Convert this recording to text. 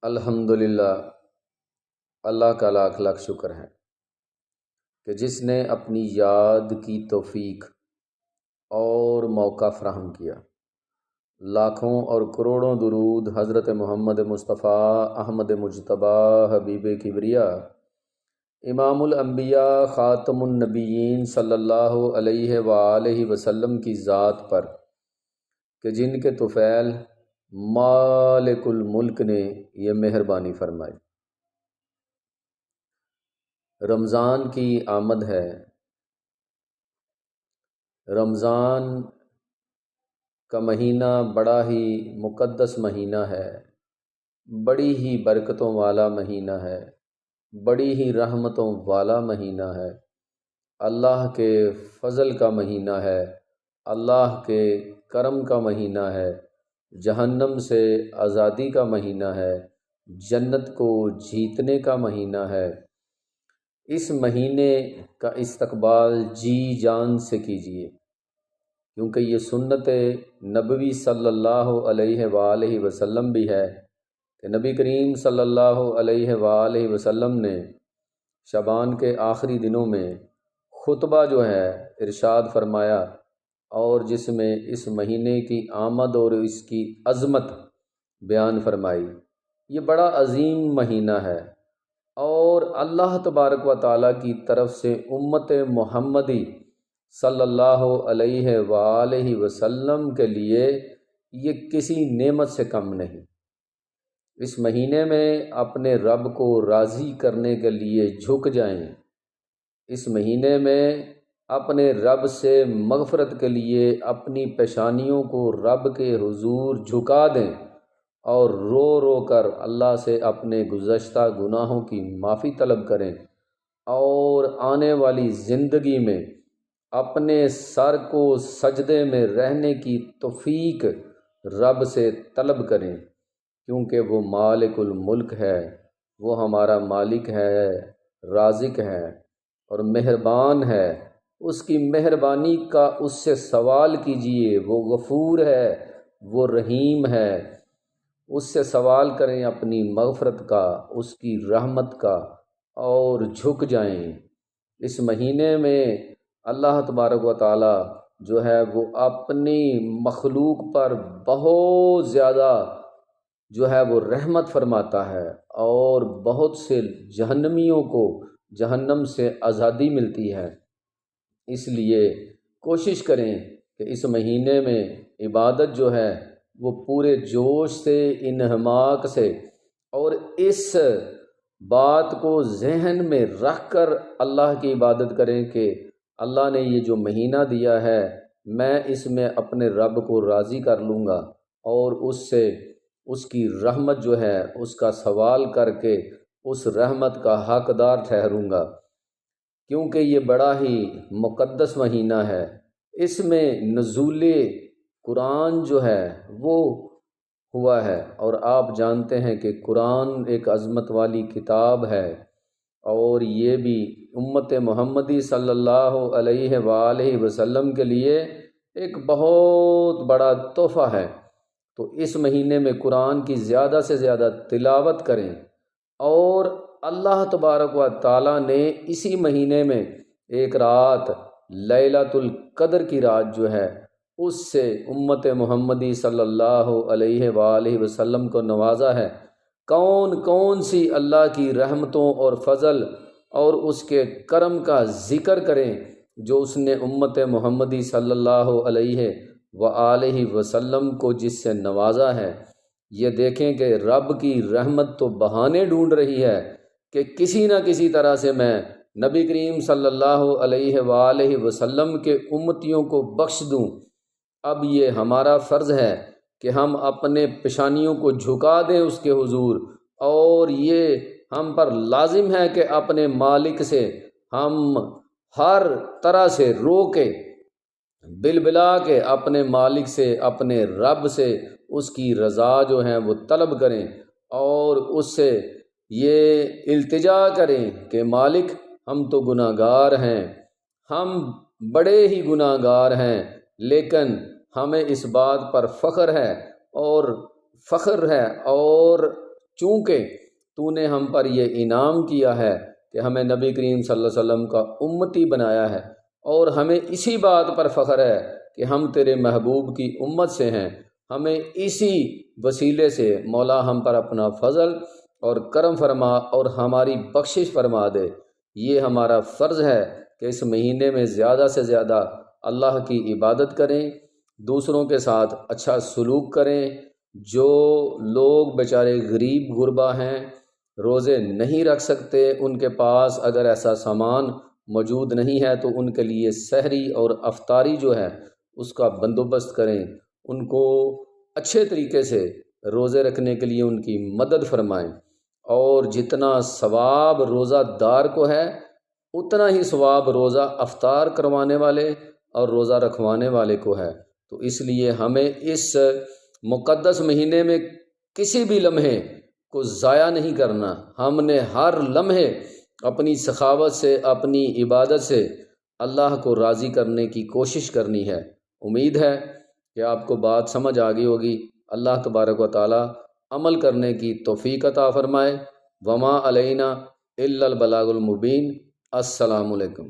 الحمدللہ، اللہ کا لاکھ لاکھ شکر ہے کہ جس نے اپنی یاد کی توفیق اور موقع فراہم کیا۔ لاکھوں اور کروڑوں درود حضرت محمد مصطفیٰ احمد مجتبیٰ حبیب کبریا امام الانبیاء خاتم النبیین صلی اللہ علیہ وآلہ وسلم کی ذات پر کہ جن کے طفیل مالک الملک نے یہ مہربانی فرمائی۔ رمضان کی آمد ہے۔ رمضان کا مہینہ بڑا ہی مقدس مہینہ ہے، بڑی ہی برکتوں والا مہینہ ہے، بڑی ہی رحمتوں والا مہینہ ہے، اللہ کے فضل کا مہینہ ہے، اللہ کے کرم کا مہینہ ہے، جہنم سے آزادی کا مہینہ ہے، جنت کو جیتنے کا مہینہ ہے۔ اس مہینے کا استقبال جی جان سے کیجیے، کیونکہ یہ سنت نبوی صلی اللہ علیہ وآلہ وسلم بھی ہے کہ نبی کریم صلی اللہ علیہ وآلہ وسلم نے شعبان کے آخری دنوں میں خطبہ جو ہے ارشاد فرمایا، اور جس میں اس مہینے کی آمد اور اس کی عظمت بیان فرمائی۔ یہ بڑا عظیم مہینہ ہے، اور اللہ تبارک و تعالیٰ کی طرف سے امت محمدی صلی اللہ علیہ وآلہ وسلم کے لیے یہ کسی نعمت سے کم نہیں۔ اس مہینے میں اپنے رب کو راضی کرنے کے لیے جھک جائیں، اس مہینے میں اپنے رب سے مغفرت کے لیے اپنی پیشانیوں کو رب کے حضور جھکا دیں اور رو رو کر اللہ سے اپنے گزشتہ گناہوں کی معافی طلب کریں، اور آنے والی زندگی میں اپنے سر کو سجدے میں رہنے کی توفیق رب سے طلب کریں، کیونکہ وہ مالک الملک ہے، وہ ہمارا مالک ہے، رازق ہے اور مہربان ہے۔ اس کی مہربانی کا اس سے سوال کیجئے، وہ غفور ہے، وہ رحیم ہے۔ اس سے سوال کریں اپنی مغفرت کا، اس کی رحمت کا، اور جھک جائیں۔ اس مہینے میں اللہ تبارک و تعالی جو ہے وہ اپنی مخلوق پر بہت زیادہ جو ہے وہ رحمت فرماتا ہے، اور بہت سے جہنمیوں کو جہنم سے آزادی ملتی ہے۔ اس لیے کوشش کریں کہ اس مہینے میں عبادت جو ہے وہ پورے جوش سے، انہماک سے، اور اس بات کو ذہن میں رکھ کر اللہ کی عبادت کریں کہ اللہ نے یہ جو مہینہ دیا ہے، میں اس میں اپنے رب کو راضی کر لوں گا، اور اس سے اس کی رحمت جو ہے اس کا سوال کر کے اس رحمت کا حقدار ٹھہروں گا، کیونکہ یہ بڑا ہی مقدس مہینہ ہے۔ اس میں نزول قرآن جو ہے وہ ہوا ہے، اور آپ جانتے ہیں کہ قرآن ایک عظمت والی کتاب ہے، اور یہ بھی امت محمدی صلی اللہ علیہ وآلہ وسلم کے لیے ایک بہت بڑا تحفہ ہے۔ تو اس مہینے میں قرآن کی زیادہ سے زیادہ تلاوت کریں، اور اللہ تبارک و تعالیٰ نے اسی مہینے میں ایک رات لیلۃ القدر کی رات جو ہے اس سے امت محمدی صلی اللہ علیہ وآلہ وسلم کو نوازا ہے۔ کون کون سی اللہ کی رحمتوں اور فضل اور اس کے کرم کا ذکر کریں جو اس نے امت محمدی صلی اللہ علیہ وآلہ وسلم کو جس سے نوازا ہے۔ یہ دیکھیں کہ رب کی رحمت تو بہانے ڈھونڈ رہی ہے کہ کسی نہ کسی طرح سے میں نبی کریم صلی اللہ علیہ وآلہ وسلم کے امتیوں کو بخش دوں۔ اب یہ ہمارا فرض ہے کہ ہم اپنے پیشانیوں کو جھکا دیں اس کے حضور، اور یہ ہم پر لازم ہے کہ اپنے مالک سے ہم ہر طرح سے رو کے بلبلا کے اپنے مالک سے، اپنے رب سے اس کی رضا جو ہے وہ طلب کریں، اور اس سے یہ التجا کریں کہ مالک ہم تو گناہ گار ہیں، ہم بڑے ہی گناہ گار ہیں، لیکن ہمیں اس بات پر فخر ہے اور چونکہ تو نے ہم پر یہ انعام کیا ہے کہ ہمیں نبی کریم صلی اللہ علیہ وسلم کا امتی بنایا ہے، اور ہمیں اسی بات پر فخر ہے کہ ہم تیرے محبوب کی امت سے ہیں۔ ہمیں اسی وسیلے سے مولا ہم پر اپنا فضل اور کرم فرما اور ہماری بخشش فرما دے۔ یہ ہمارا فرض ہے کہ اس مہینے میں زیادہ سے زیادہ اللہ کی عبادت کریں، دوسروں کے ساتھ اچھا سلوک کریں۔ جو لوگ بیچارے غریب غربا ہیں، روزے نہیں رکھ سکتے، ان کے پاس اگر ایسا سامان موجود نہیں ہے تو ان کے لیے سحری اور افطاری جو ہے اس کا بندوبست کریں، ان کو اچھے طریقے سے روزے رکھنے کے لیے ان کی مدد فرمائیں، اور جتنا ثواب روزہ دار کو ہے اتنا ہی ثواب روزہ افطار کروانے والے اور روزہ رکھوانے والے کو ہے۔ تو اس لیے ہمیں اس مقدس مہینے میں کسی بھی لمحے کو ضائع نہیں کرنا۔ ہم نے ہر لمحے اپنی سخاوت سے، اپنی عبادت سے اللہ کو راضی کرنے کی کوشش کرنی ہے۔ امید ہے کہ آپ کو بات سمجھ آ گئی ہوگی۔ اللہ تبارک و تعالی عمل کرنے کی توفیق عطا فرمائے۔ وما علینا الا البلاغ المبین۔ السلام علیکم۔